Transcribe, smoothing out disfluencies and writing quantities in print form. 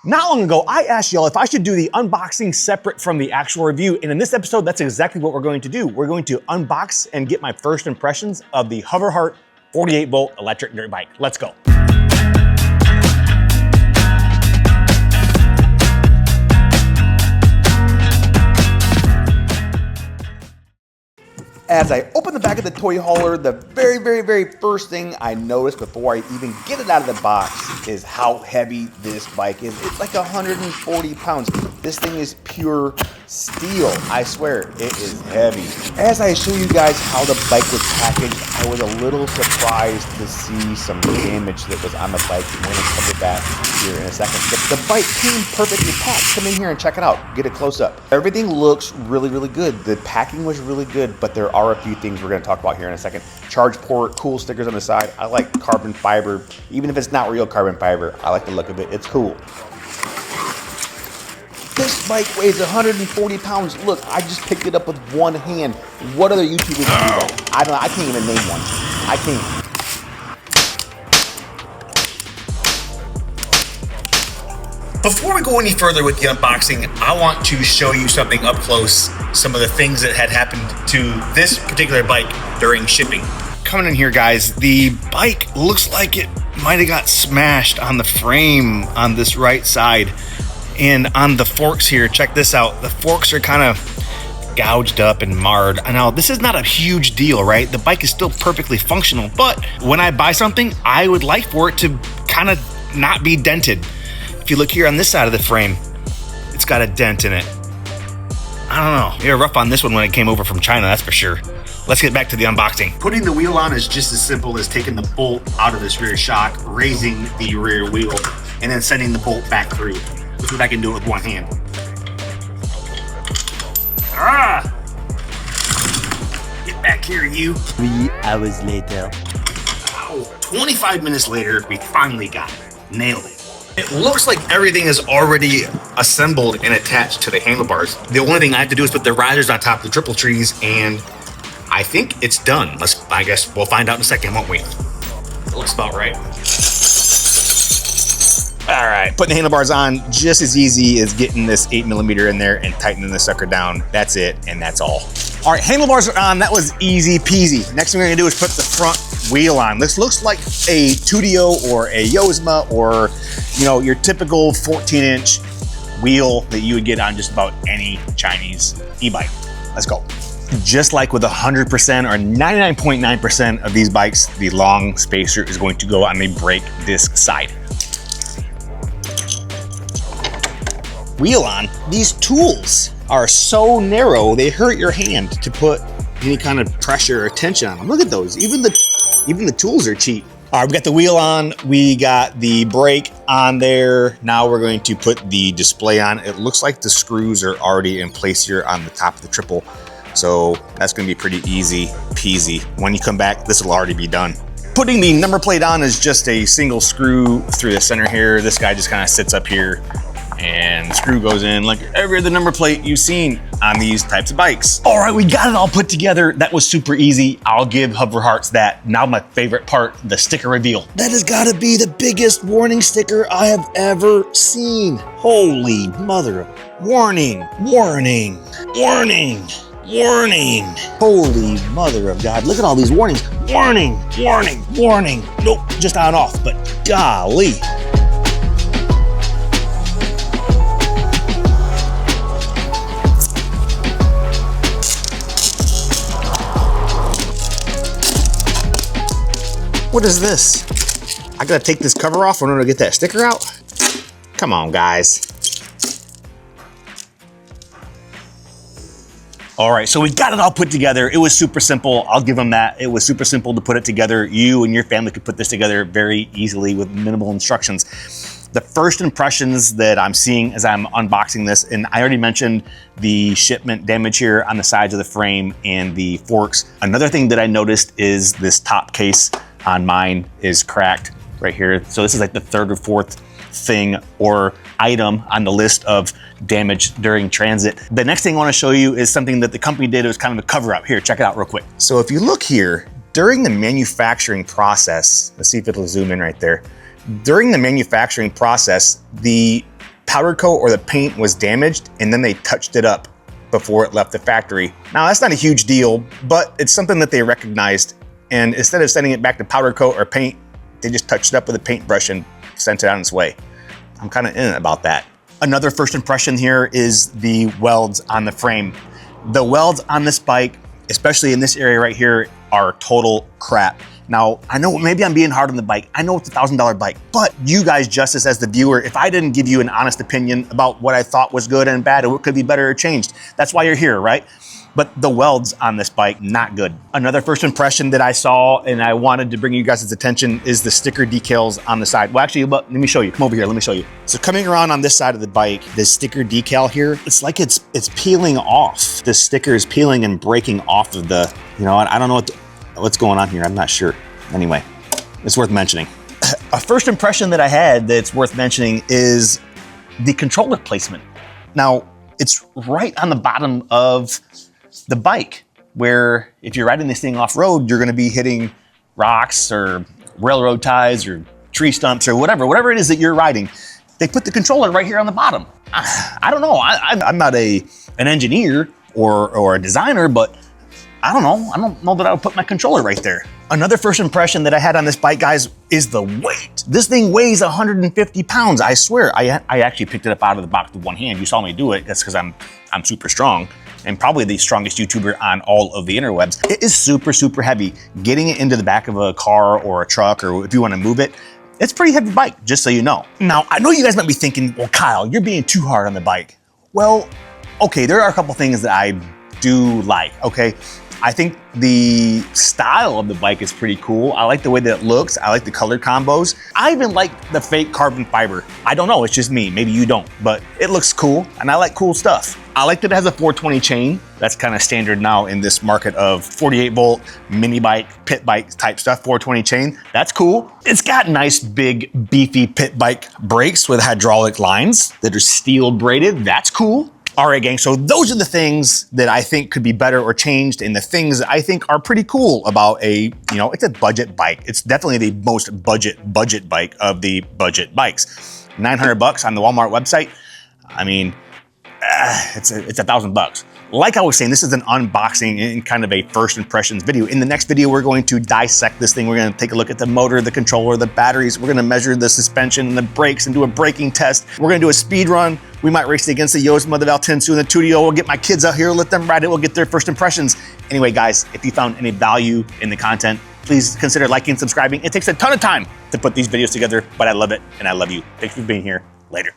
Not long ago, I asked y'all if I should do the unboxing separate from the actual review, and in this episode, that's exactly what we're going to do. We're going to unbox and get my first impressions of the Hoverheart 48-volt electric dirt bike. Let's go. As I open the back of the toy hauler, the very first thing I notice before I even get it out of the box is how heavy this bike is. It's like 140 pounds. This thing is pure steel. I swear, it is heavy. As I show you guys how the bike was packaged, I was a little surprised to see some damage that was on the bike. We're going to cover that here in a second. The bike came perfectly packed. Come in here and check it out. Get a close up. Everything looks really good. The packing was really good, but there are a few things we're going to talk about here in a second. Charge port, cool stickers on the side. I like carbon fiber. Even if it's not real carbon fiber, I like the look of it. It's cool. This bike weighs 140 pounds. Look, I just picked it up with one hand. What other YouTubers do that? I don't know. I can't even name one. I can't. Before we go any further with the unboxing, I want to show you something up close, some of the things that had happened to this particular bike during shipping. Coming in here, guys, the bike looks like it might have got smashed on the frame on this right side. And on the forks here, check this out. The forks are kind of gouged up and marred. I know this is not a huge deal, right? The bike is still perfectly functional, but when I buy something, I would like for it to kind of not be dented. If you look here on this side of the frame, it's got a dent in it. I don't know, you're rough on this one when it came over from China, that's for sure. Let's get back to the unboxing. Putting the wheel on is just as simple as taking the bolt out of this rear shock, raising the rear wheel, and then sending the bolt back through. Let's see if I can do it with one hand. Ah! Get back here, you. 3 hours later. 25 minutes later, we finally got it. Nailed it. It looks like everything is already assembled and attached to the handlebars. The only thing I have to do is put the risers on top of the triple trees, and I think it's done. I guess we'll find out in a second, won't we? It looks about right. All right, putting the handlebars on, just as easy as getting this 8mm in there and tightening the sucker down. That's it, and that's all. All right, handlebars are on. That was easy peasy. Next thing we're gonna do is put the front wheel on. This looks like a Tudio or a Yozma or, you know, your typical 14-inch wheel that you would get on just about any Chinese e-bike. Let's go. Just like with 100% or 99.9% of these bikes, the long spacer is going to go on the brake disc side. Wheel on, these tools are so narrow, they hurt your hand to put any kind of pressure or tension on them. Look at those, even the tools are cheap. All right, we got the wheel on, we got the brake on there. Now we're going to put the display on. It looks like the screws are already in place here on the top of the triple. So that's gonna be pretty easy peasy. When you come back, this will already be done. Putting the number plate on is just a single screw through the center here. This guy just kind of sits up here and the screw goes in like every other number plate you've seen on these types of bikes. All right, we got it all put together. That was super easy. I'll give Hoverhearts that. Now my favorite part, the sticker reveal. That has gotta be the biggest warning sticker I have ever seen. Holy mother of warning, warning, warning, warning. Holy mother of God, look at all these warnings. Warning, warning, warning. Nope, just on off, but golly. What is this? I gotta take this cover off in order to get that sticker out? Come on, guys. All right, so we got it all put together. It was super simple. I'll give them that. It was super simple to put it together. You and your family could put this together very easily with minimal instructions. The first impressions that I'm seeing as I'm unboxing this, and I already mentioned the shipment damage here on the sides of the frame and the forks. Another thing that I noticed is this top case on mine is cracked right here. So this is like the third or fourth thing or item on the list of damage during transit. The next thing I want to show you is something that the company did. It was kind of a cover up. Here, check it out real quick. So if you look here, during the manufacturing process, let's see if it'll zoom in right there. During the manufacturing process, the powder coat or the paint was damaged and then they touched it up before it left the factory. Now that's not a huge deal, but it's something that they recognized. And instead of sending it back to powder coat or paint, they just touched it up with a paintbrush and sent it on its way. I'm kind of in it about that. Another first impression here is the welds on the frame. The welds on this bike, especially in this area right here, are total crap. Now, I know maybe I'm being hard on the bike. I know it's a $1,000 bike, but you guys, justice as the viewer, if I didn't give you an honest opinion about what I thought was good and bad, or what could be better or changed, that's why you're here, right? But the welds on this bike, not good. Another first impression that I saw and I wanted to bring you guys' attention is the sticker decals on the side. Well, actually, let me show you. Come over here, let me show you. So coming around on this side of the bike, this sticker decal here, it's like it's peeling off. This sticker is peeling and breaking off of the, I don't know what's going on here. I'm not sure. Anyway, it's worth mentioning. A first impression that I had that's worth mentioning is the controller placement. Now, it's right on the bottom of the bike, where if you're riding this thing off-road, you're gonna be hitting rocks or railroad ties or tree stumps or whatever it is that you're riding. They put the controller right here on the bottom. I don't know, I'm not an engineer or a designer, but I don't know that I would put my controller right there. Another first impression that I had on this bike, guys, is the weight. This thing weighs 150 pounds, I swear. I actually picked it up out of the box with one hand. You saw me do it, that's because I'm super strong and probably the strongest YouTuber on all of the interwebs. It is super, super heavy. Getting it into the back of a car or a truck, or if you wanna move it, it's a pretty heavy bike, just so you know. Now, I know you guys might be thinking, well, Kyle, you're being too hard on the bike. Well, okay, there are a couple things that I do like, okay? I think the style of the bike is pretty cool. I like the way that it looks. I like the color combos. I even like the fake carbon fiber. I don't know, it's just me. Maybe you don't, but it looks cool and I like cool stuff. I like that it has a 420 chain. That's kind of standard now in this market of 48 volt mini bike, pit bike type stuff, 420 chain. That's cool. It's got nice, big, beefy pit bike brakes with hydraulic lines that are steel braided. That's cool. All right, gang, so those are the things that I think could be better or changed, and the things that I think are pretty cool about it's a budget bike. It's definitely the most budget bike of the budget bikes. $900 on the Walmart website. I mean, it's $1,000. Like I was saying, this is an unboxing and kind of a first impressions video. In the next video, we're going to dissect this thing. We're going to take a look at the motor, the controller, the batteries. We're going to measure the suspension and the brakes and do a braking test. We're going to do a speed run. We might race it against the Yosma, the Valtensu, and the Tudio. We'll get my kids out here, let them ride it. We'll get their first impressions. Anyway, guys, if you found any value in the content, please consider liking and subscribing. It takes a ton of time to put these videos together, but I love it and I love you. Thanks for being here. Later.